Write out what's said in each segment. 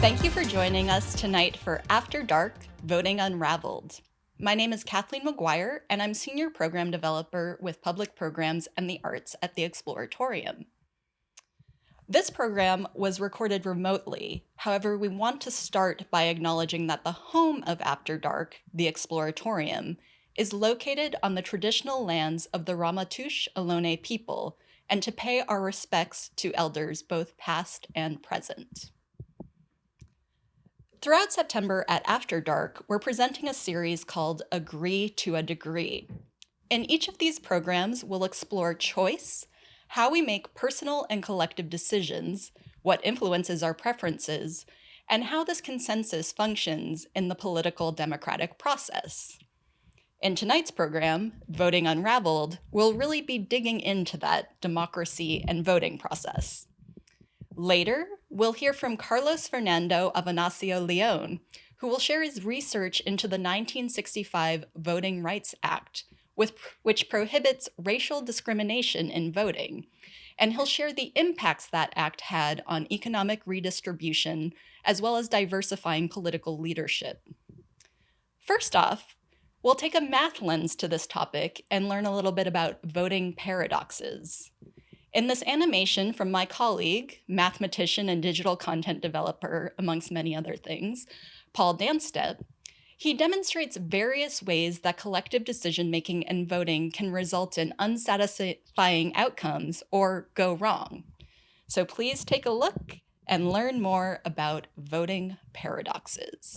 Thank you for joining us tonight for After Dark, Voting Unraveled. My name is Kathleen McGuire, and I'm Senior Program Developer with Public Programs and the Arts at the Exploratorium. This program was recorded remotely. However, we want to start by acknowledging that the home of After Dark, the Exploratorium, is located on the traditional lands of the Ramaytush-Ohlone people, and to pay our respects to elders both past and present. Throughout September at After Dark, we're presenting a series called Agree to a Degree. In each of these programs, we'll explore choice, how we make personal and collective decisions, what influences our preferences, and how this consensus functions in the political democratic process. In tonight's program, Voting Unraveled, we'll really be digging into that democracy and voting process. Later, we'll hear from Fernando Avenancio-León, who will share his research into the 1965 Voting Rights Act, which prohibits racial discrimination in voting, and he'll share the impacts that act had on economic redistribution, as well as diversifying political leadership. First off, we'll take a math lens to this topic and learn a little bit about voting paradoxes. In this animation from my colleague, mathematician and digital content developer, amongst many other things, Paul Danstedt, he demonstrates various ways that collective decision-making and voting can result in unsatisfying outcomes or go wrong. So please take a look and learn more about voting paradoxes.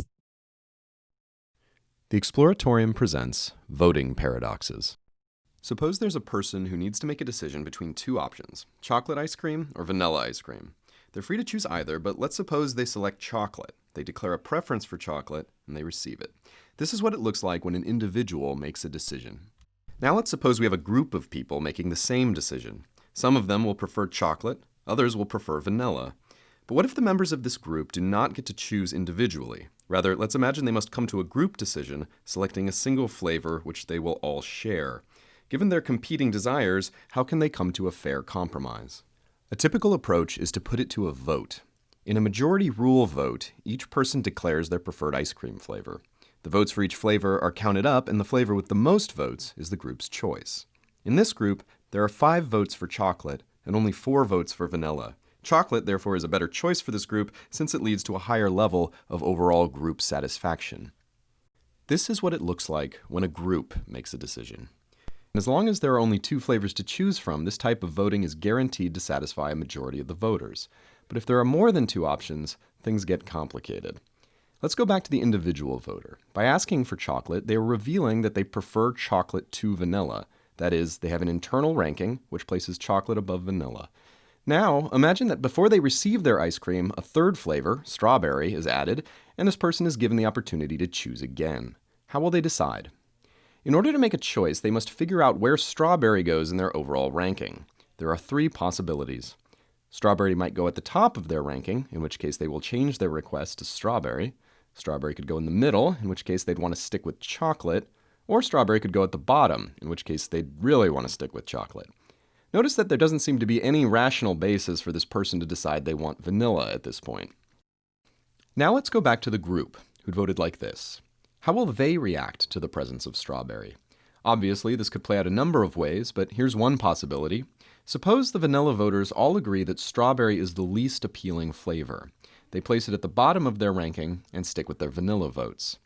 The Exploratorium presents Voting Paradoxes. Suppose there's a person who needs to make a decision between two options, chocolate ice cream or vanilla ice cream. They're free to choose either, but let's suppose they select chocolate. They declare a preference for chocolate, and they receive it. This is what it looks like when an individual makes a decision. Now let's suppose we have a group of people making the same decision. Some of them will prefer chocolate, others will prefer vanilla. But what if the members of this group do not get to choose individually? Rather, let's imagine they must come to a group decision, selecting a single flavor which they will all share. Given their competing desires, how can they come to a fair compromise? A typical approach is to put it to a vote. In a majority rule vote, each person declares their preferred ice cream flavor. The votes for each flavor are counted up, and the flavor with the most votes is the group's choice. In this group, there are 5 votes for chocolate and only 4 votes for vanilla. Chocolate, therefore, is a better choice for this group since it leads to a higher level of overall group satisfaction. This is what it looks like when a group makes a decision. As long as there are only 2 flavors to choose from, this type of voting is guaranteed to satisfy a majority of the voters. But if there are more than 2 options, things get complicated. Let's go back to the individual voter. By asking for chocolate, they are revealing that they prefer chocolate to vanilla. That is, they have an internal ranking, which places chocolate above vanilla. Now, imagine that before they receive their ice cream, a 3rd flavor, strawberry, is added, and this person is given the opportunity to choose again. How will they decide? In order to make a choice, they must figure out where strawberry goes in their overall ranking. There are 3 possibilities. Strawberry might go at the top of their ranking, in which case they will change their request to strawberry. Strawberry could go in the middle, in which case they'd want to stick with chocolate. Or strawberry could go at the bottom, in which case they'd really want to stick with chocolate. Notice that there doesn't seem to be any rational basis for this person to decide they want vanilla at this point. Now let's go back to the group, who'd voted like this. How will they react to the presence of strawberry? Obviously, this could play out a number of ways, but here's one possibility. Suppose the vanilla voters all agree that strawberry is the least appealing flavor. They place it at the bottom of their ranking and stick with their vanilla votes.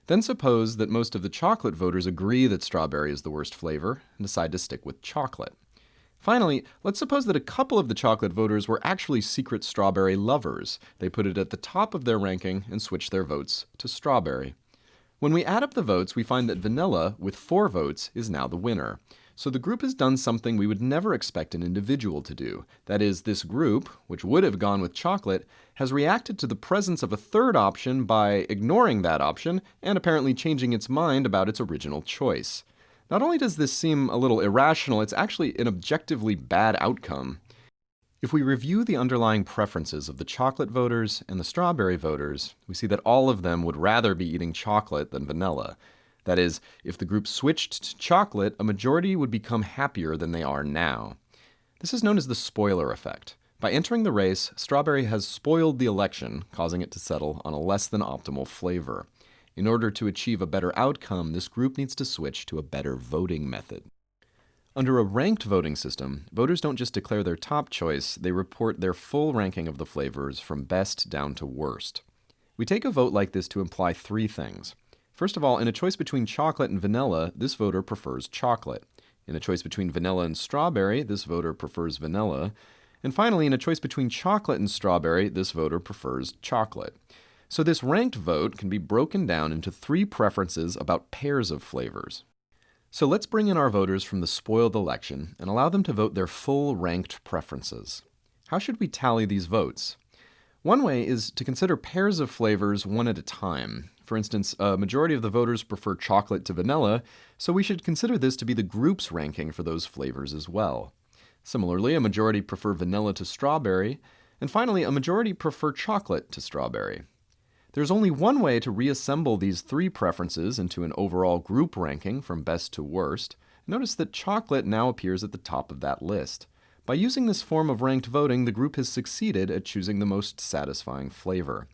Then suppose that most of the chocolate voters agree that strawberry is the worst flavor and decide to stick with chocolate. Finally, let's suppose that a couple of the chocolate voters were actually secret strawberry lovers. They put it at the top of their ranking and switched their votes to strawberry. When we add up the votes, we find that vanilla, with 4 votes, is now the winner. So the group has done something we would never expect an individual to do. That is, this group, which would have gone with chocolate, has reacted to the presence of a third option by ignoring that option and apparently changing its mind about its original choice. Not only does this seem a little irrational, it's actually an objectively bad outcome. If we review the underlying preferences of the chocolate voters and the strawberry voters, we see that all of them would rather be eating chocolate than vanilla. That is, if the group switched to chocolate, a majority would become happier than they are now. This is known as the spoiler effect. By entering the race, strawberry has spoiled the election, causing it to settle on a less than optimal flavor. In order to achieve a better outcome, this group needs to switch to a better voting method. Under a ranked voting system, voters don't just declare their top choice, they report their full ranking of the flavors from best down to worst. We take a vote like this to imply 3 things. First of all, in a choice between chocolate and vanilla, this voter prefers chocolate. In a choice between vanilla and strawberry, this voter prefers vanilla. And finally, in a choice between chocolate and strawberry, this voter prefers chocolate. So this ranked vote can be broken down into 3 preferences about pairs of flavors. So let's bring in our voters from the spoiled election and allow them to vote their full ranked preferences. How should we tally these votes? One way is to consider pairs of flavors one at a time. For instance, a majority of the voters prefer chocolate to vanilla, so we should consider this to be the group's ranking for those flavors as well. Similarly, a majority prefer vanilla to strawberry, and finally, a majority prefer chocolate to strawberry. There's only one way to reassemble these 3 preferences into an overall group ranking from best to worst. Notice that chocolate now appears at the top of that list. By using this form of ranked voting, the group has succeeded at choosing the most satisfying flavor.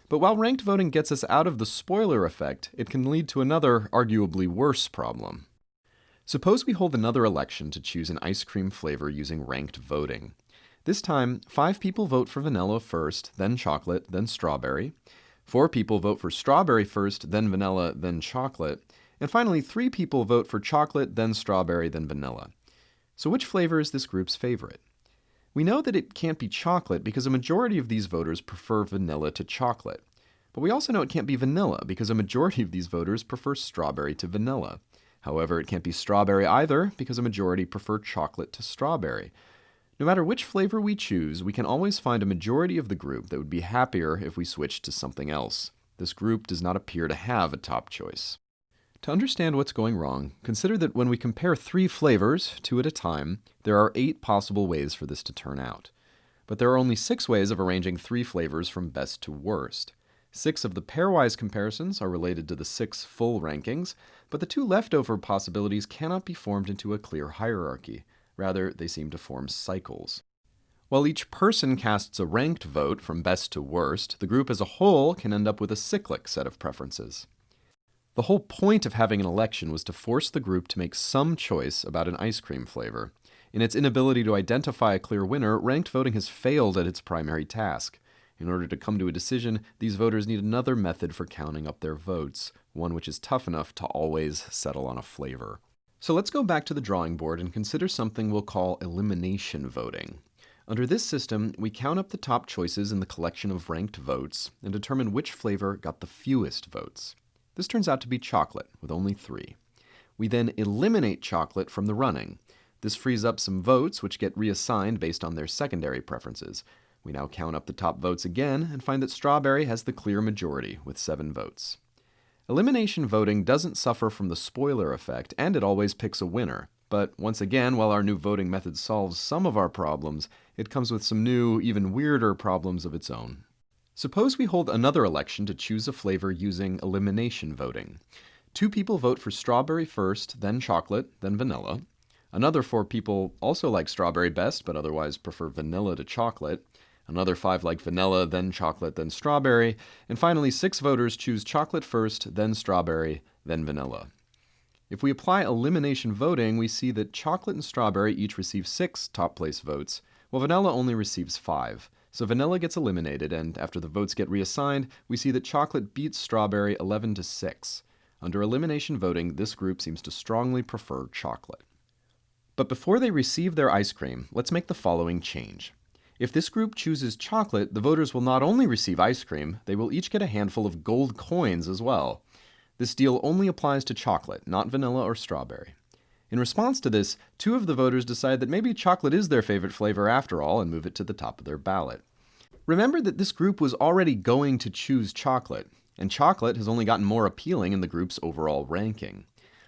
But while ranked voting gets us out of the spoiler effect, it can lead to another, arguably worse problem. Suppose we hold another election to choose an ice cream flavor using ranked voting. This time, 5 people vote for vanilla first, then chocolate, then strawberry. 4 people vote for strawberry first, then vanilla, then chocolate. And finally, 3 people vote for chocolate, then strawberry, then vanilla. So which flavor is this group's favorite? We know that it can't be chocolate because a majority of these voters prefer vanilla to chocolate. But we also know it can't be vanilla because a majority of these voters prefer strawberry to vanilla. However, it can't be strawberry either because a majority prefer chocolate to strawberry. No matter which flavor we choose, we can always find a majority of the group that would be happier if we switched to something else. This group does not appear to have a top choice. To understand what's going wrong, consider that when we compare 3 flavors, 2 at a time, there are 8 possible ways for this to turn out. But there are only 6 ways of arranging 3 flavors from best to worst. 6 of the pairwise comparisons are related to the 6 full rankings, but the 2 leftover possibilities cannot be formed into a clear hierarchy. Rather, they seem to form cycles. While each person casts a ranked vote from best to worst, the group as a whole can end up with a cyclic set of preferences. The whole point of having an election was to force the group to make some choice about an ice cream flavor. In its inability to identify a clear winner, ranked voting has failed at its primary task. In order to come to a decision, these voters need another method for counting up their votes, one which is tough enough to always settle on a flavor. So let's go back to the drawing board and consider something we'll call elimination voting. Under this system, we count up the top choices in the collection of ranked votes and determine which flavor got the fewest votes. This turns out to be chocolate, with only 3. We then eliminate chocolate from the running. This frees up some votes, which get reassigned based on their secondary preferences. We now count up the top votes again and find that strawberry has the clear majority, with 7 votes. Elimination voting doesn't suffer from the spoiler effect, and it always picks a winner. But once again, while our new voting method solves some of our problems, it comes with some new, even weirder problems of its own. Suppose we hold another election to choose a flavor using elimination voting. 2 people vote for strawberry first, then chocolate, then vanilla. Another 4 people also like strawberry best, but otherwise prefer vanilla to chocolate. Another 5 like vanilla, then chocolate, then strawberry. And finally, 6 voters choose chocolate first, then strawberry, then vanilla. If we apply elimination voting, we see that chocolate and strawberry each receive 6 top place votes, while vanilla only receives 5. So vanilla gets eliminated, and after the votes get reassigned, we see that chocolate beats strawberry 11-6. Under elimination voting, this group seems to strongly prefer chocolate. But before they receive their ice cream, let's make the following change. If this group chooses chocolate, the voters will not only receive ice cream, they will each get a handful of gold coins as well. This deal only applies to chocolate, not vanilla or strawberry. In response to this, 2 of the voters decide that maybe chocolate is their favorite flavor after all and move it to the top of their ballot. Remember that this group was already going to choose chocolate, and chocolate has only gotten more appealing in the group's overall ranking.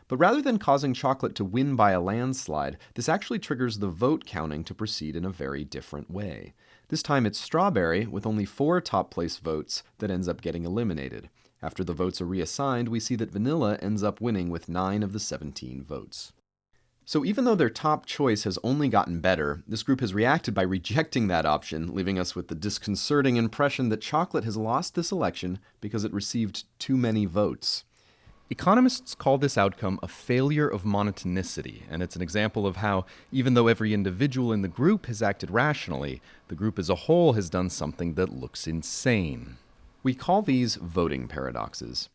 But rather than causing chocolate to win by a landslide, this actually triggers the vote counting to proceed in a very different way. This time it's strawberry, with only 4 top place votes, that ends up getting eliminated. After the votes are reassigned, we see that vanilla ends up winning with 9 of the 17 votes. So even though their top choice has only gotten better, this group has reacted by rejecting that option, leaving us with the disconcerting impression that chocolate has lost this election because it received too many votes. Economists call this outcome a failure of monotonicity, and it's an example of how, even though every individual in the group has acted rationally, the group as a whole has done something that looks insane. We call these voting paradoxes.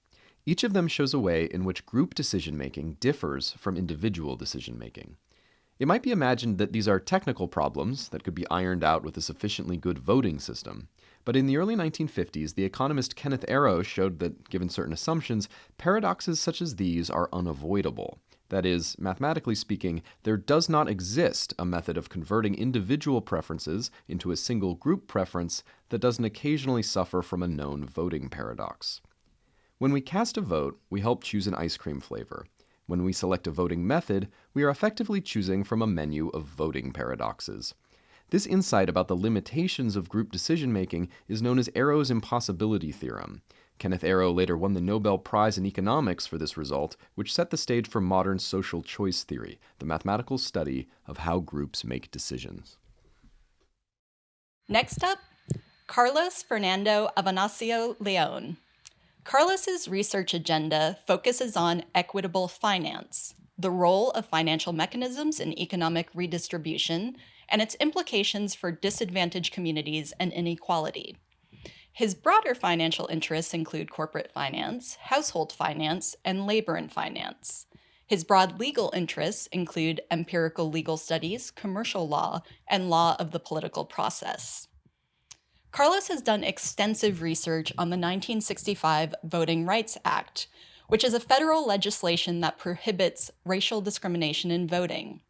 Each of them shows a way in which group decision-making differs from individual decision-making. It might be imagined that these are technical problems that could be ironed out with a sufficiently good voting system. But in the early 1950s, the economist Kenneth Arrow showed that, given certain assumptions, paradoxes such as these are unavoidable. That is, mathematically speaking, there does not exist a method of converting individual preferences into a single group preference that doesn't occasionally suffer from a known voting paradox. When we cast a vote, we help choose an ice cream flavor. When we select a voting method, we are effectively choosing from a menu of voting paradoxes. This insight about the limitations of group decision-making is known as Arrow's impossibility theorem. Kenneth Arrow later won the Nobel Prize in Economics for this result, which set the stage for modern social choice theory, the mathematical study of how groups make decisions. Next up, Carlos Fernando Avenancio-León. Carlos's research agenda focuses on equitable finance, the role of financial mechanisms in economic redistribution, and its implications for disadvantaged communities and inequality. His broader financial interests include corporate finance, household finance, and labor and finance. His broad legal interests include empirical legal studies, commercial law, and law of the political process. Carlos has done extensive research on the 1965 Voting Rights Act, which is a federal legislation that prohibits racial discrimination in voting.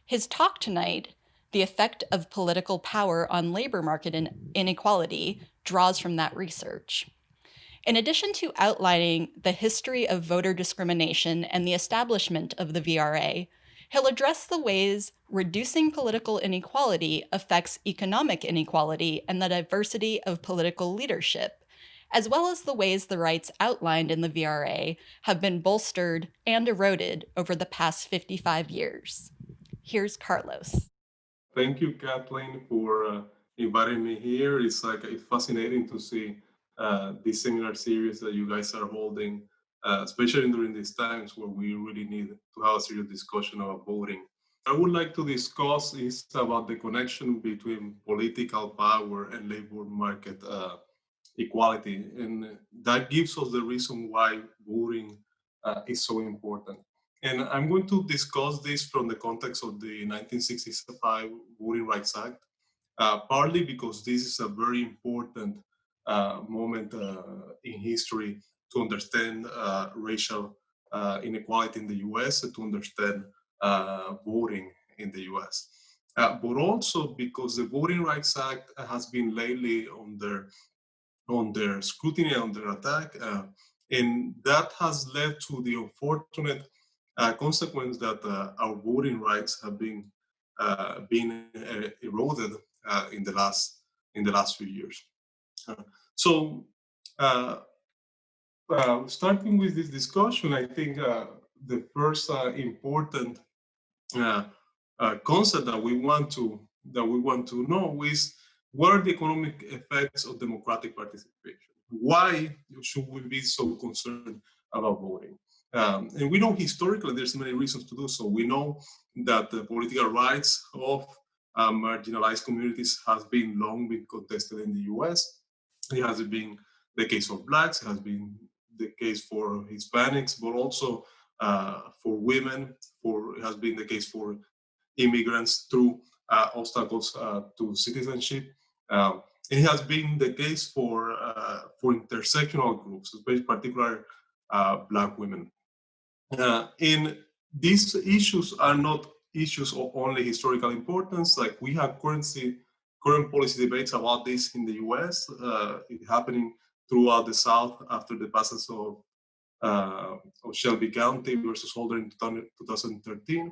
His talk tonight, The Effect of Political Power on Labor Market Inequality, draws from that research. In addition to outlining the history of voter discrimination and the establishment of the VRA, he'll address the ways reducing political inequality affects economic inequality and the diversity of political leadership, as well as the ways the rights outlined in the VRA have been bolstered and eroded over the past 55 years. Here's Carlos. Thank you, Kathleen, for inviting me here. It's fascinating to see this seminar series that you guys are holding, especially during these times where we really need to have a serious discussion about voting. I would like to discuss is about the connection between political power and labor market equality, and that gives us the reason why voting is so important. And I'm going to discuss this from the context of the 1965 Voting Rights Act, partly because this is a very important moment in history to understand racial inequality in the US, to understand voting in the US. But also because the Voting Rights Act has been lately under scrutiny, under attack, and that has led to the unfortunate consequence that our voting rights have been eroded in the last few years. So, starting with this discussion, I think the first important concept that we want to know is what are the economic effects of democratic participation? Why should we be so concerned about voting? And we know historically there's many reasons to do so. We know that the political rights of marginalized communities has been long been contested in the US. It has been the case for Blacks, it has been the case for Hispanics, but also for women, it has been the case for immigrants through obstacles to citizenship. It has been the case for intersectional groups, especially particular Black women. And these issues are not issues of only historical importance. Like we have current policy debates about this in the U.S. It's happening throughout the South after the passage of Shelby County versus Holder in 2013.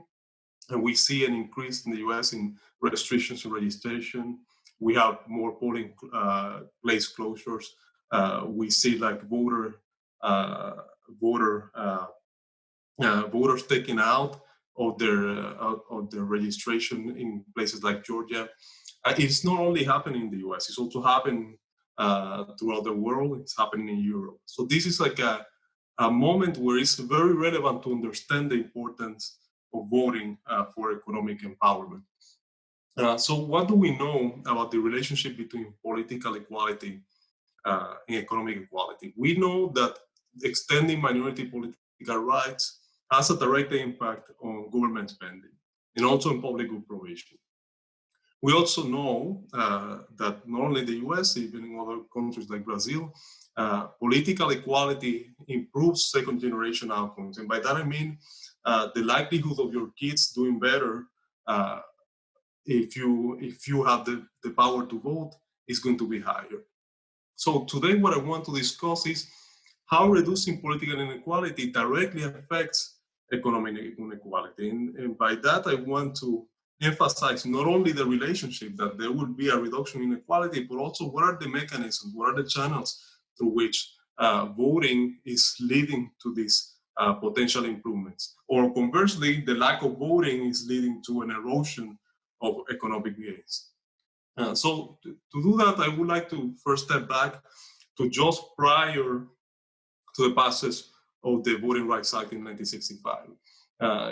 And we see an increase in the US in restrictions on registration. We have more polling place closures. We see like voters taken out of their registration in places like Georgia. It's not only happening in the US, it's also happening throughout the world. It's happening in Europe. So this is like a moment where it's very relevant to understand the importance of voting for economic empowerment. So what do we know about the relationship between political equality and economic equality? We know that extending minority political rights has a direct impact on government spending and also in public good provision. We also know that not only in the US, even in other countries like Brazil, political equality improves second generation outcomes. And by that I mean the likelihood of your kids doing better if you have the power to vote is going to be higher. So today what I want to discuss is how reducing political inequality directly affects economic inequality. And by that I want to emphasize not only the relationship that there will be a reduction in inequality, but also what are the mechanisms, what are the channels through which voting is leading to these potential improvements. Or conversely, the lack of voting is leading to an erosion of economic gains. So to do that, I would like to first step back to just prior to the passage of the Voting Rights Act in 1965.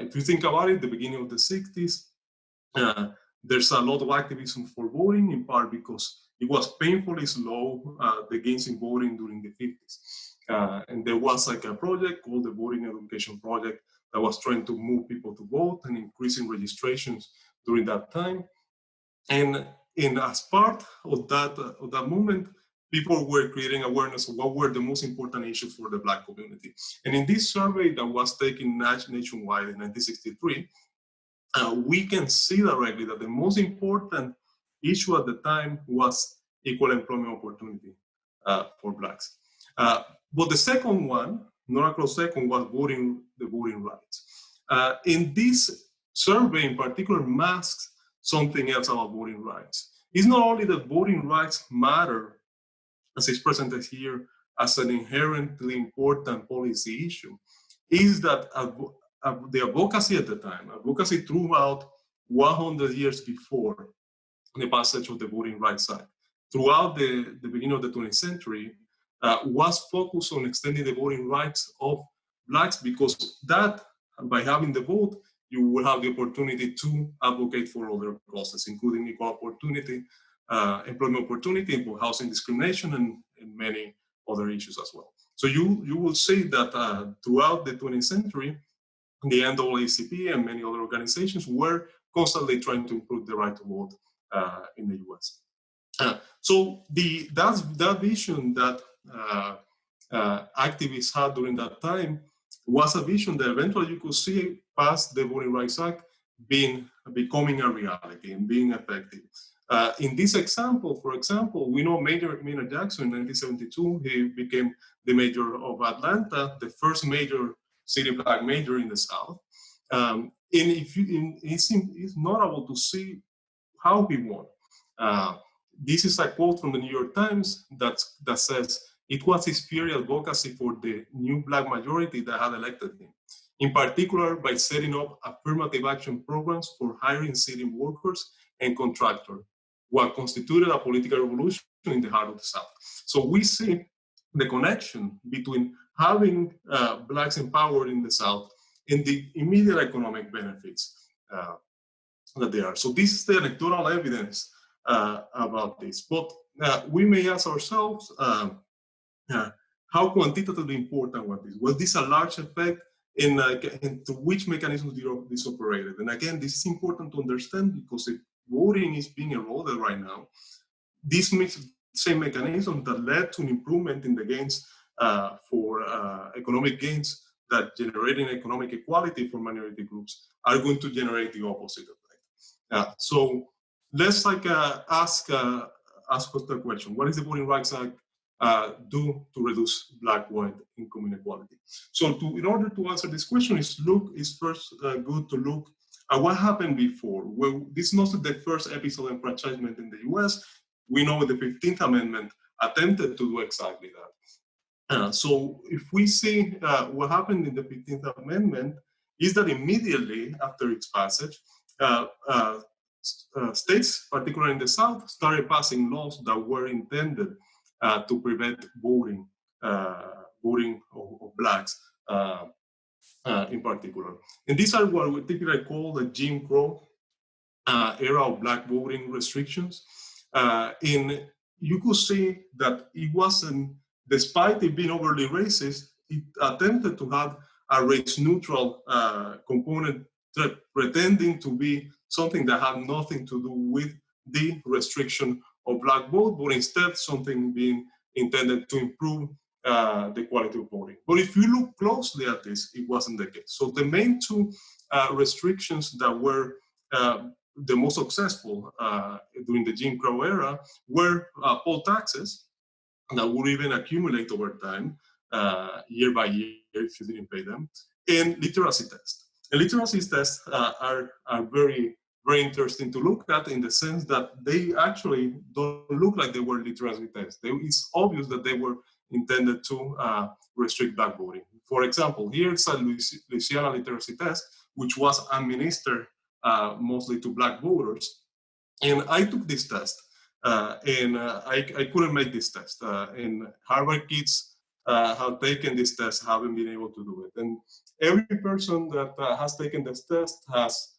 If you think about it, the beginning of the 60s, there's a lot of activism for voting, in part because it was painfully slow, the gains in voting during the 50s. And there was like a project called the Voting Education Project that was trying to move people to vote and increasing registrations during that time. And as part of that movement, people were creating awareness of what were the most important issues for the Black community. And in this survey that was taken nationwide in 1963, we can see directly that the most important issue at the time was equal employment opportunity for Blacks. But the second one, not a close second, was the voting rights. In this survey in particular masks something else about voting rights. It's not only that voting rights matter, as is presented here as an inherently important policy issue, is that the advocacy at the time, advocacy throughout 100 years before the passage of the Voting Rights Act, throughout the beginning of the 20th century, was focused on extending the voting rights of Blacks, because that, by having the vote, you will have the opportunity to advocate for other causes, including equal opportunity, employment opportunity, housing discrimination, and many other issues as well. So you will see that throughout the 20th century, the NAACP and many other organizations were constantly trying to improve the right to vote in the US. So that vision that activists had during that time was a vision that eventually you could see past the Voting Rights Act becoming a reality and being effective. In this example, for example, we know Maynard Jackson in 1972, he became the mayor of Atlanta, the first major city Black mayor in the South. And it's notable to see how he won. This is a quote from the New York Times that says, "It was his fiery advocacy for the new Black majority that had elected him, in particular by setting up affirmative action programs for hiring city workers and contractors, what constituted a political revolution in the heart of the South." So we see the connection between having Blacks empowered in the South and the immediate economic benefits that they are. So this is the anecdotal evidence about this. But we may ask ourselves, how quantitatively important was this? Was this a large effect? into which mechanisms this operated. And again, this is important to understand because if voting is being eroded right now, this same mechanism that led to an improvement in the gains for economic gains that generating economic equality for minority groups are going to generate the opposite effect. So let's ask the question: what is the Voting Rights Act do to reduce black-white income inequality? So in order to answer this question, it's first good to look at what happened before. Well, this is not the first episode of enfranchisement in the US. We know the 15th Amendment attempted to do exactly that. So if we see what happened in the 15th Amendment is that immediately after its passage, states, particularly in the South, started passing laws that were intended to prevent voting of blacks in particular. And these are what we typically call the Jim Crow era of black voting restrictions. You could see that it wasn't, despite it being overly racist, it attempted to have a race-neutral component, pretending to be something that had nothing to do with the restriction of black vote, but instead something being intended to improve the quality of voting. But if you look closely at this, it wasn't the case. So the main two restrictions that were the most successful during the Jim Crow era were poll taxes that would even accumulate over time, year by year, if you didn't pay them, and literacy tests. And literacy tests are very, very interesting to look at in the sense that they actually don't look like they were literacy tests. It's obvious that they were intended to restrict black voting. For example, here's a Louisiana literacy test, which was administered mostly to black voters. And I took this test, and I couldn't make this test. And Harvard kids have taken this test, haven't been able to do it. And every person that has taken this test has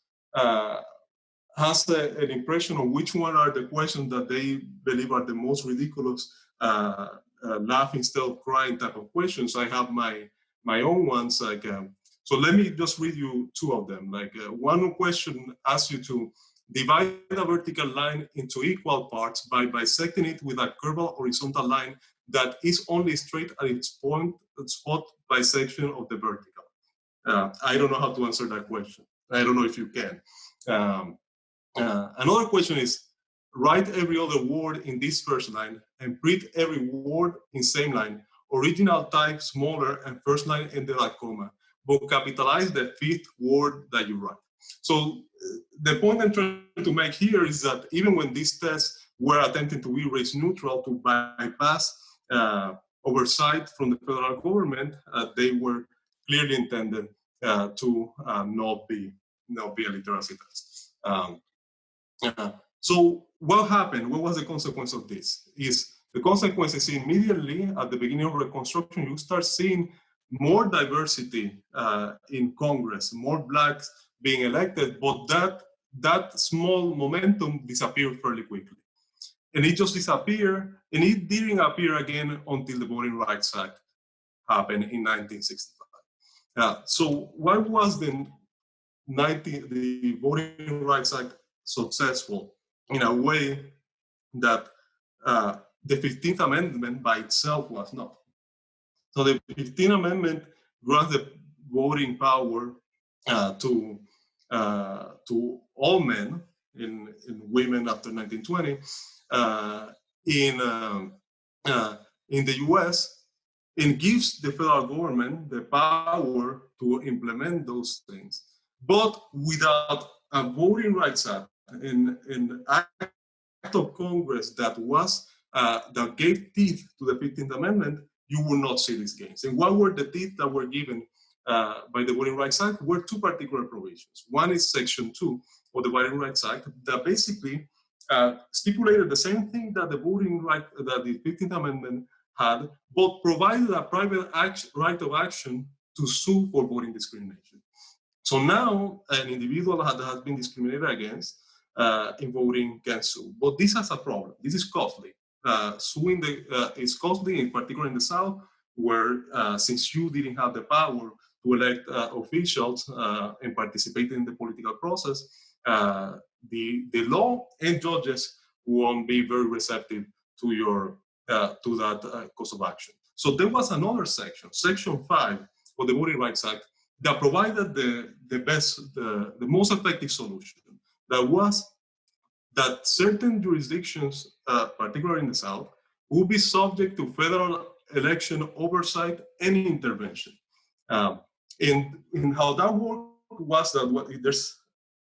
an impression of which one are the questions that they believe are the most ridiculous, laugh instead of crying type of questions. I have my own ones. So let me just read you two of them. One question asks you to divide a vertical line into equal parts by bisecting it with a curved horizontal line that is only straight at its spot bisection of the vertical. I don't know how to answer that question. I don't know if you can. Another question is, write every other word in this first line and print every word in same line, original type smaller and first line ended at comma, but capitalize the fifth word that you write. So the point I'm trying to make here is that even when these tests were attempting to be race neutral to bypass oversight from the federal government, they were clearly intended to not be a literacy test. So what happened? What was the consequence of this? The consequence is immediately at the beginning of Reconstruction, you start seeing more diversity in Congress, more blacks being elected, but that small momentum disappeared fairly quickly. And it just disappeared, and it didn't appear again until the Voting Rights Act happened in 1965. So why was the Voting Rights Act successful in a way that the 15th Amendment by itself was not? So the 15th Amendment grants the voting power to all men and women after 1920 in the US, and gives the federal government the power to implement those things. But without a Voting Rights Act and act of Congress that gave teeth to the 15th Amendment, you will not see these gains. And what were the teeth that were given by the Voting Rights Act? Were two particular provisions. One is Section 2 of the Voting Rights Act that basically stipulated the same thing that the 15th Amendment had, but provided a private right of action to sue for voting discrimination. So now an individual that has been discriminated against in voting can sue. But this has a problem. This is costly. Suing is costly, in particular in the South, where since you didn't have the power to elect officials and participate in the political process, the law and judges won't be very receptive to your to that course of action. So there was another section, Section 5 of the Voting Rights Act, that provided the most effective solution. That was that certain jurisdictions, particularly in the South, will be subject to federal election oversight and intervention. And how that worked was that there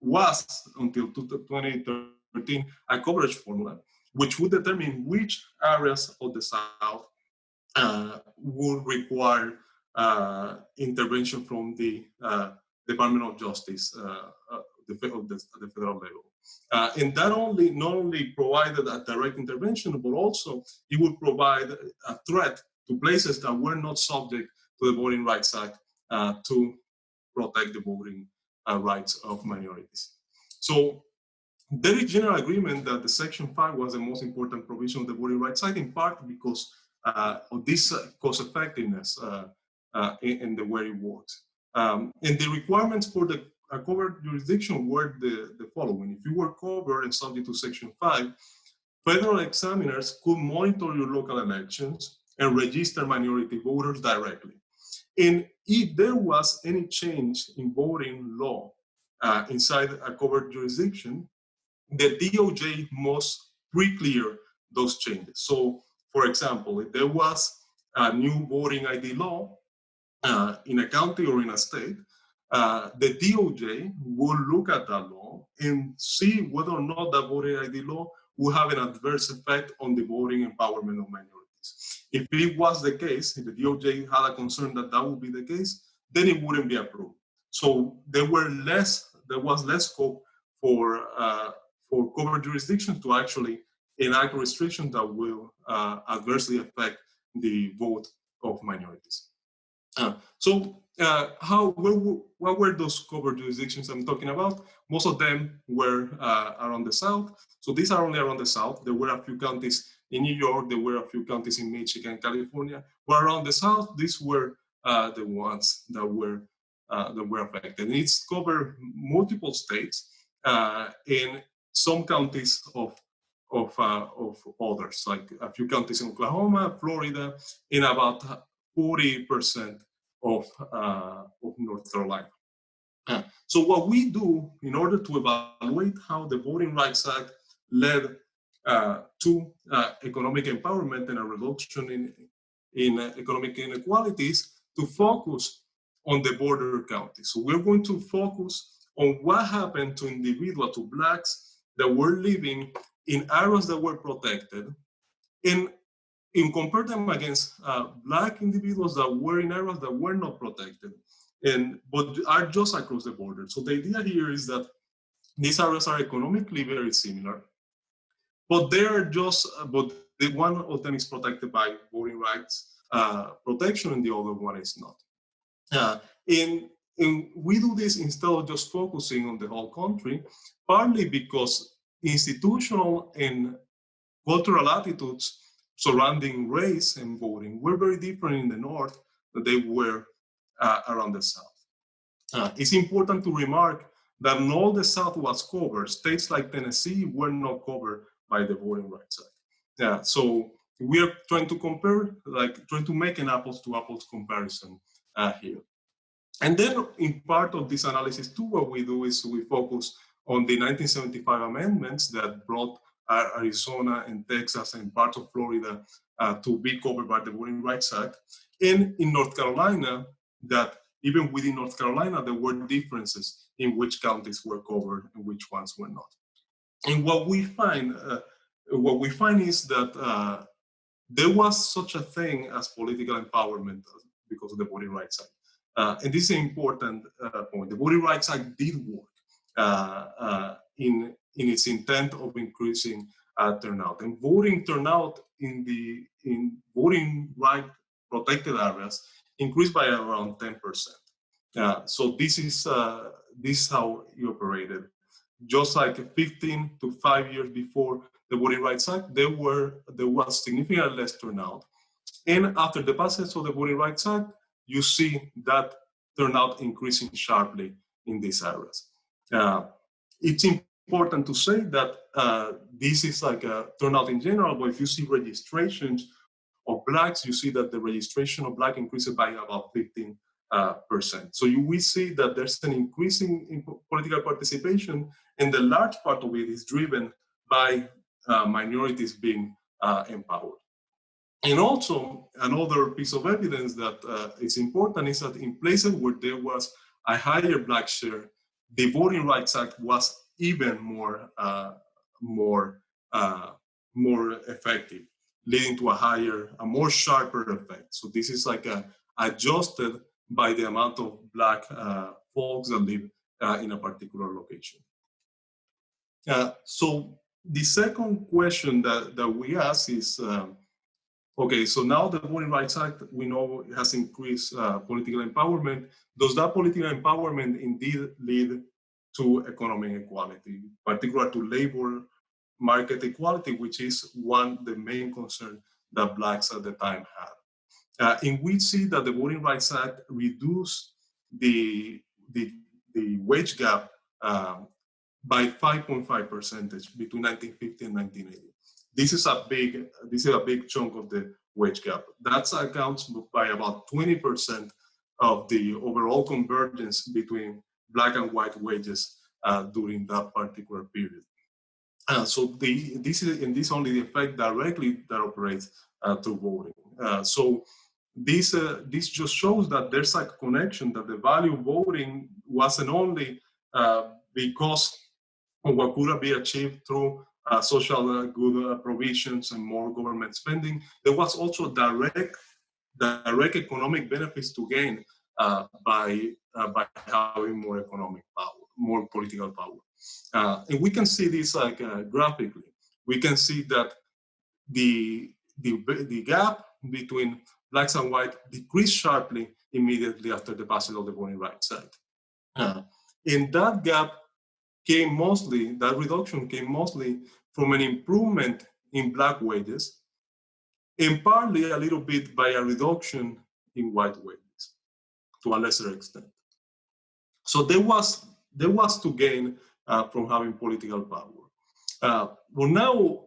was, until 2013, a coverage formula, which would determine which areas of the South would require intervention from the Department of Justice at the federal level. And that not only provided a direct intervention, but also it would provide a threat to places that were not subject to the Voting Rights Act to protect the voting rights of minorities. So there is general agreement that the Section 5 was the most important provision of the Voting Rights Act, in part because of this cost effectiveness in the way it works. And the requirements for the covered jurisdiction were the following. If you were covered and subject to Section 5, federal examiners could monitor your local elections and register minority voters directly. And if there was any change in voting law inside a covered jurisdiction, the DOJ must pre-clear those changes. So, for example, if there was a new voting ID law in a county or in a state, the DOJ will look at that law and see whether or not that voting ID law will have an adverse effect on the voting empowerment of minorities. If it was the case, if the DOJ had a concern that that would be the case, then it wouldn't be approved. So there was less scope for covered jurisdictions to actually enact restrictions that will adversely affect the vote of minorities. What were those covered jurisdictions I'm talking about? Most of them were around the South. So these are only around the South. There were a few counties in New York. There were a few counties in Michigan, California. But around the South, these were the ones that were affected. And it's covered multiple states and some counties of others, like a few counties in Oklahoma, Florida, and about 40% of North Carolina. So what we do in order to evaluate how the Voting Rights Act led to economic empowerment and a reduction in economic inequalities, to focus on the border counties. So we're going to focus on what happened to individuals, to Blacks that were living in areas that were protected, and compare them against Black individuals that were in areas that were not protected, but are just across the border. So the idea here is that these areas are economically very similar, but but the one of them is protected by voting rights protection, and the other one is not. And we do this instead of just focusing on the whole country, partly because institutional and cultural attitudes surrounding race and voting were very different in the North than they were around the South. It's important to remark that not all the South was covered. States like Tennessee were not covered by the Voting Rights Act. So we are trying to compare, trying to make an apples to apples comparison here. And then in part of this analysis too, what we do is we focus on the 1975 amendments that brought Arizona and Texas and parts of Florida to be covered by the Voting Rights Act. And in North Carolina, that even within North Carolina, there were differences in which counties were covered and which ones were not. And what we find is that there was such a thing as political empowerment because of the Voting Rights Act. And this is an important point. The Voting Rights Act did work in its intent of increasing turnout. And voting turnout in voting right protected areas increased by around 10%. So this is how it operated. Just like 15 to 5 years before the Voting Rights Act, there was significantly less turnout. And after the passage of the Voting Rights Act, you see that turnout increasing sharply in these areas. It's important to say that this is like a turnout in general, but if you see registrations of blacks, you see that the registration of black increases by about 15%. So we see that there's an increasing in political participation, and the large part of it is driven by minorities being empowered. And also, another piece of evidence that is important is that in places where there was a higher black share, the Voting Rights Act was even more effective, leading to a more sharper effect. So this is like adjusted by the amount of black folks that live in a particular location. So the second question that we ask is, okay, so now the Voting Rights Act, we know has increased political empowerment. Does that political empowerment indeed lead to economic equality, particularly to labor market equality, which is the main concern that blacks at the time had? And we see that the Voting Rights Act reduced the wage gap by 5.5 percentage between 1950 and 1980. This is a big chunk of the wage gap. That accounts by about 20% of the overall convergence between black and white wages during that particular period. So this is only the effect directly that operates through voting. So this just shows that there's a connection, that the value of voting wasn't only because of what could be achieved through social good provisions and more government spending. There was also direct economic benefits to gain by having more economic power, more political power. And we can see this graphically. We can see that the gap between blacks and white decreased sharply immediately after the passage of the Voting Rights Act. And that gap that reduction came mostly from an improvement in black wages, and partly a little bit by a reduction in white wages to a lesser extent. So there was to gain from having political power. Well, now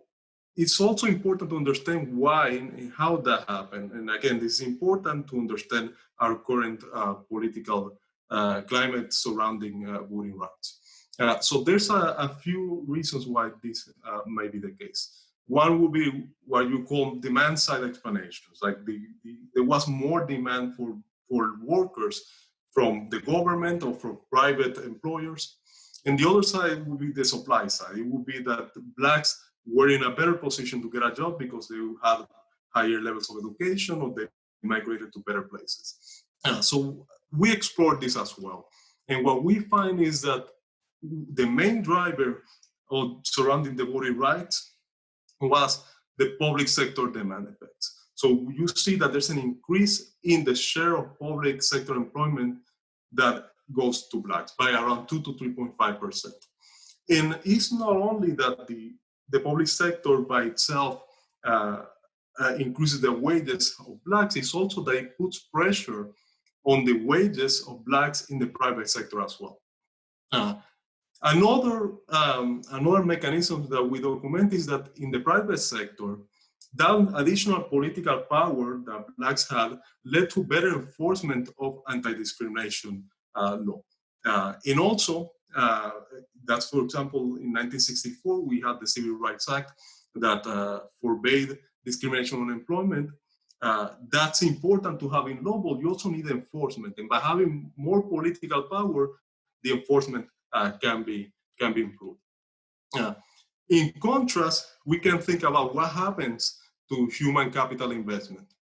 it's also important to understand why and how that happened. And again, this is important to understand our current political climate surrounding voting rights. So there's a few reasons why this may be the case. One would be what you call demand side explanations, like there was more demand for workers from the government or from private employers. And the other side would be the supply side. It would be that blacks were in a better position to get a job because they had higher levels of education or they migrated to better places. So we explored this as well. And what we find is that the main driver surrounding the voting rights was the public sector demand effects. So you see that there's an increase in the share of public sector employment that goes to blacks by around 2 to 3.5%. And it's not only that the public sector by itself increases the wages of blacks, it's also that it puts pressure on the wages of blacks in the private sector as well. Another mechanism that we document is that in the private sector, that additional political power that blacks had led to better enforcement of anti-discrimination law. And also, that's, for example, in 1964, we had the Civil Rights Act that forbade discrimination on employment. That's important to have in law, but you also need enforcement. And by having more political power, the enforcement can be improved. In contrast, we can think about what happens to human capital investment.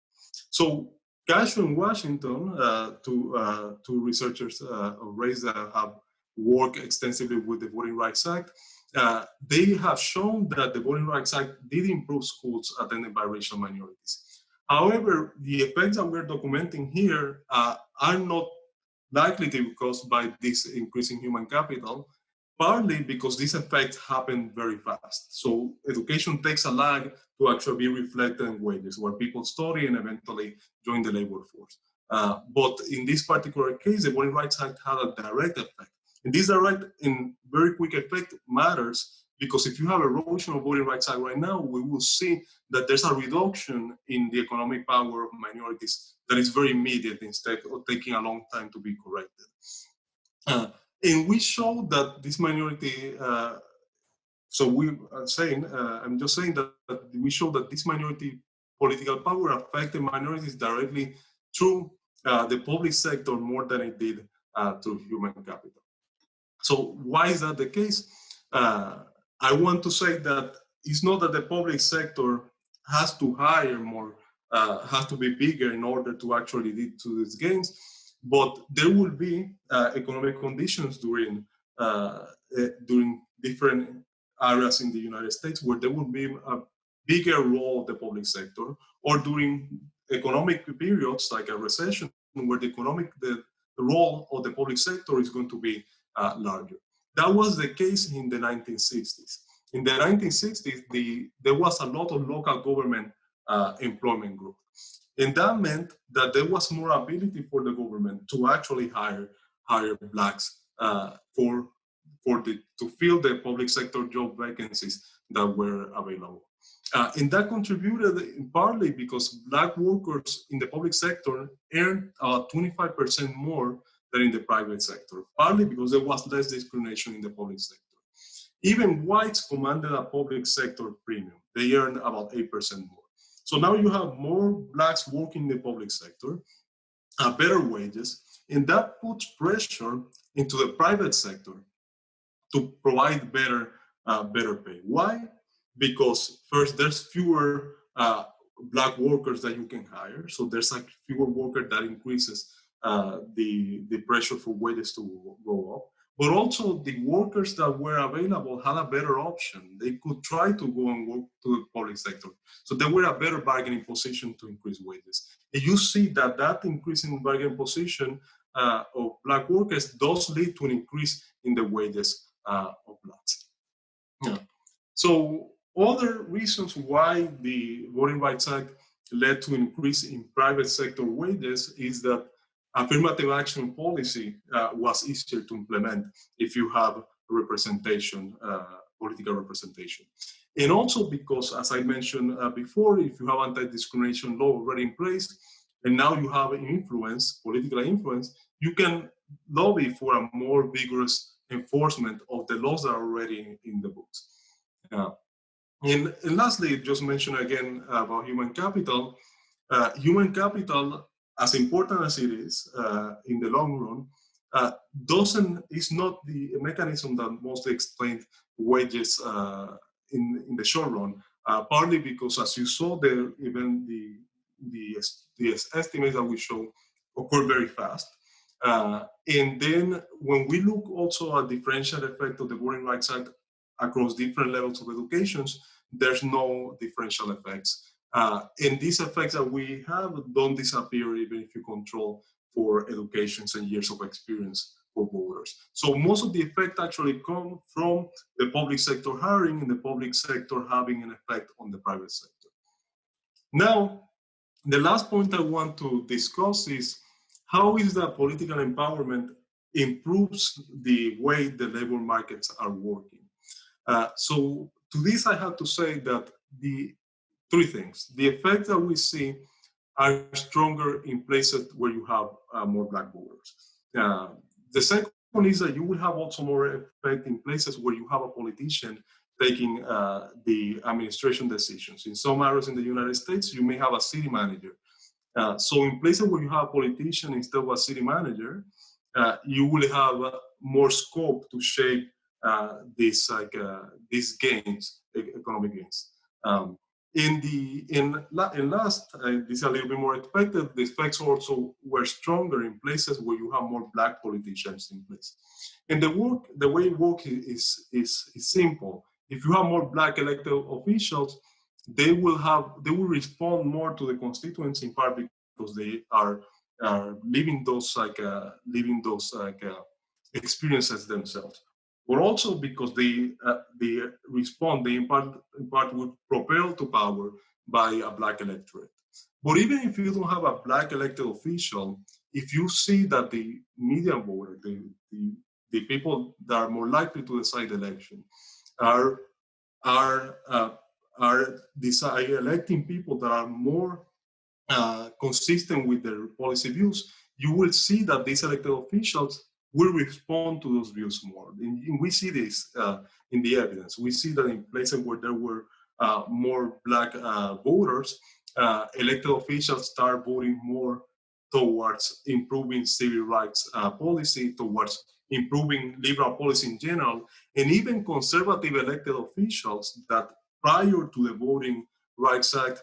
So Cashew and Washington, two researchers of race that have worked extensively with the Voting Rights Act, they have shown that the Voting Rights Act did improve schools attended by racial minorities. However, the effects that we're documenting here are not likely to be caused by this increasing human capital, partly because these effects happen very fast. So education takes a lag to actually be reflected in wages, where people study and eventually join the labor force. But in this particular case, the Voting Rights Act had a direct effect. And this direct and very quick effect matters because if you have erosion of Voting Rights Act right now, we will see that there's a reduction in the economic power of minorities that is very immediate instead of taking a long time to be corrected. And we show that this minority, so we are saying, I'm just saying that we show that this minority political power affected minorities directly through the public sector more than it did through human capital. So why is that the case? I want to say that it's not that the public sector has to hire more, has to be bigger in order to actually lead to these gains, but there will be economic conditions during different areas in the United States where there will be a bigger role of the public sector, or during economic periods like a recession where the role of the public sector is going to be larger. That was the case in the 1960s. In the 1960s, there was a lot of local government employment growth. And that meant that there was more ability for the government to actually hire blacks to fill the public sector job vacancies that were available. And that contributed partly because black workers in the public sector earned 25% more than in the private sector, partly because there was less discrimination in the public sector. Even whites commanded a public sector premium. They earned about 8% more. So now you have more blacks working in the public sector, better wages, and that puts pressure into the private sector to provide better pay. Why? Because first, there's fewer black workers that you can hire. So there's like fewer workers that increases the pressure for wages to go up. But also the workers that were available had a better option. They could try to go and work to the public sector. So they were a better bargaining position to increase wages. And you see that increase in bargaining position of black workers does lead to an increase in the wages of blacks. Yeah. So other reasons why the Voting Rights Act led to an increase in private sector wages is that affirmative action policy was easier to implement if you have representation, political representation. And also because, as I mentioned before, if you have anti-discrimination law already in place, and now you have influence, political influence, you can lobby for a more vigorous enforcement of the laws that are already in the books. And lastly, just mention again about human capital. Human capital, as important as it is in the long run, is not the mechanism that mostly explains wages in the short run. Partly because, as you saw, even the estimates that we show occur very fast. And then when we look also at differential effect of the Voting Rights Act across different levels of educations, there's no differential effects. And these effects that we have don't disappear even if you control for educations and years of experience for voters. So most of the effect actually come from the public sector hiring and the public sector having an effect on the private sector. Now, the last point I want to discuss is how is that political empowerment improves the way the labor markets are working. So to this, I have to say that the three things. The effects that we see are stronger in places where you have more black voters. The second is that you will have also more effect in places where you have a politician taking the administration decisions. In some areas in the United States, you may have a city manager. So in places where you have a politician instead of a city manager, you will have more scope to shape these gains, economic gains. Last, this is a little bit more expected, the effects also were stronger in places where you have more black politicians in place. And the way it works is simple. If you have more black elected officials, they will respond more to the constituents in part because they are living those experiences themselves, but also because they respond, they in part would propel to power by a black electorate. But even if you don't have a black elected official, if you see that the median voter, the people that are more likely to decide the election, are are uh, electing people that are more consistent with their policy views, you will see that these elected officials will respond to those views more. And we see this in the evidence. We see that in places where there were more black voters, elected officials start voting more towards improving civil rights policy, towards improving liberal policy in general, and even conservative elected officials that prior to the Voting Rights Act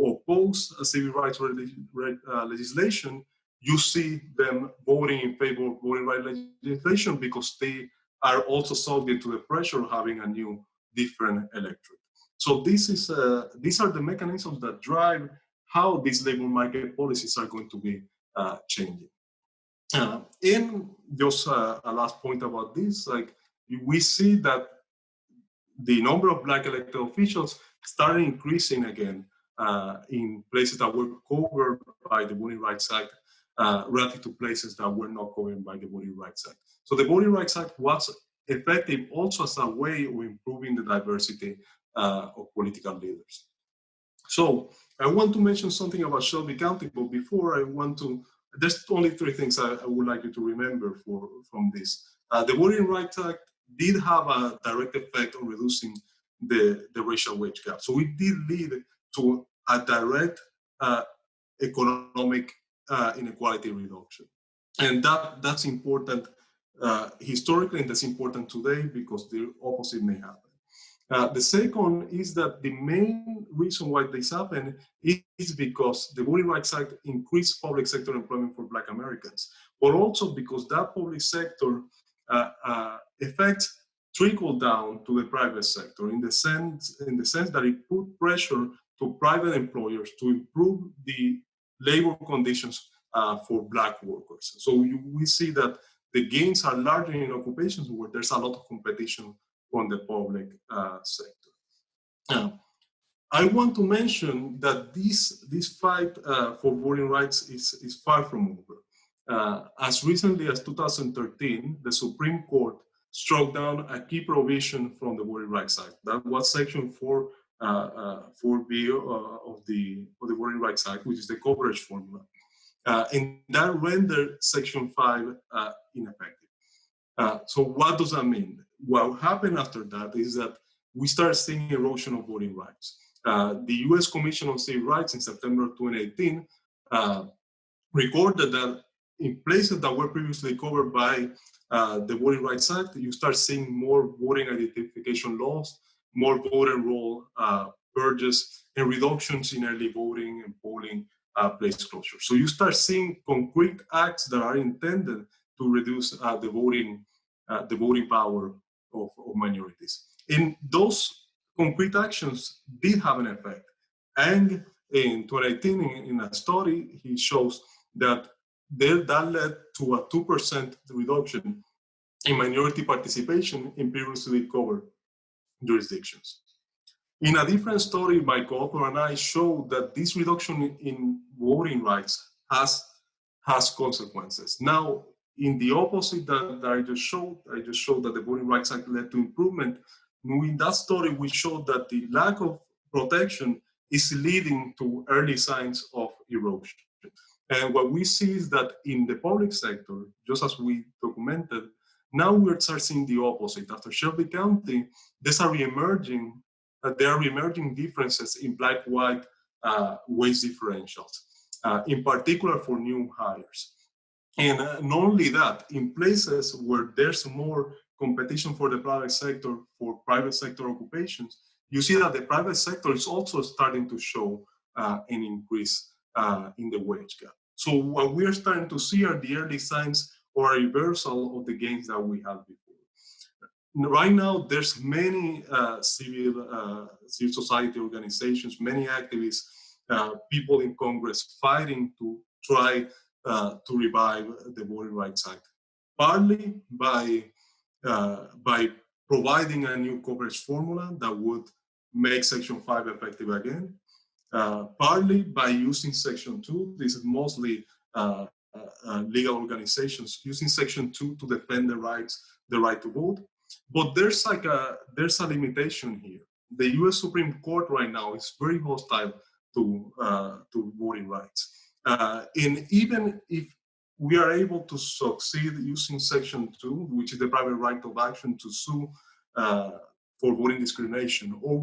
oppose civil rights legislation, you see them voting in favor of voting rights legislation because they are also subject to the pressure of having a new, different electorate. So these are the mechanisms that drive how these labor market policies are going to be changing. And just a last point about this, like we see that the number of black elected officials started increasing again in places that were covered by the Voting Rights Act relative to places that were not covered by the Voting Rights Act. So the Voting Rights Act was effective also as a way of improving the diversity of political leaders. So I want to mention something about Shelby County, but before there's only three things I would like you to remember from this. The Voting Rights Act did have a direct effect on reducing the racial wage gap. So it did lead to a direct economic inequality reduction. And that's important historically, and that's important today because the opposite may happen. The second is that the main reason why this happened is because the Voting Rights Act increased public sector employment for Black Americans, but also because that public sector effects trickle down to the private sector in the sense that it put pressure to private employers to improve the labor conditions for Black workers. So we see that the gains are largely in occupations where there's a lot of competition from the public sector. I want to mention that this fight for voting rights is far from over. As recently as 2013, the Supreme Court struck down a key provision from the Voting Rights Act. That was Section 4B of the Voting Rights Act, which is the coverage formula. And that rendered Section 5 ineffective. So what does that mean? What happened after that is that we start seeing erosion of voting rights. The U.S. Commission on Civil Rights in September 2018 recorded that in places that were previously covered by the Voting Rights Act, you start seeing more voting identification laws, more voter roll purges, and reductions in early voting and polling place closure. So you start seeing concrete acts that are intended to reduce the voting power of minorities. And those concrete actions did have an effect. And in 2018, in a study, he shows that that led to a 2% reduction in minority participation in previously covered jurisdictions. In a different study, my co-author and I showed that this reduction in voting rights has consequences. Now, in the opposite that I just showed that the Voting Rights Act led to improvement. In that study, we showed that the lack of protection is leading to early signs of erosion. And what we see is that in the public sector, just as we documented, now we're seeing the opposite. After Shelby County, there are re-emerging differences in Black-white wage differentials, in particular for new hires. And not only that, in places where there's more competition for the private sector, for private sector occupations, you see that the private sector is also starting to show an increase in the wage gap. So what we're starting to see are the early signs or a reversal of the gains that we had before. Right now, there's many civil society organizations, many activists, people in Congress fighting to try to revive the Voting Rights Act, partly by providing a new coverage formula that would make Section 5 effective again, partly by using Section 2. This is mostly legal organizations using Section 2 to defend the right to vote. But there's a limitation here. The U.S. Supreme Court right now is very hostile to voting rights. And even if we are able to succeed using Section 2, which is the private right of action to sue for voting discrimination, or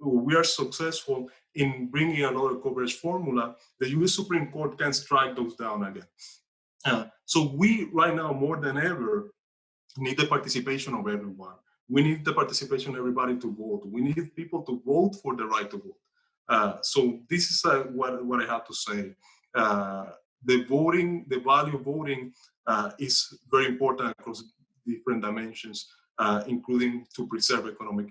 we are successful in bringing another coverage formula, the U.S. Supreme Court can strike those down again. So we, right now, more than ever, need the participation of everyone. We need the participation of everybody to vote. We need people to vote for the right to vote. So this is what I have to say. The value of voting is very important across different dimensions, including to preserve economic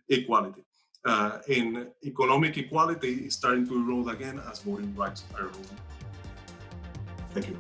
equality. And economic equality is starting to erode again as voting rights are eroding. Thank you.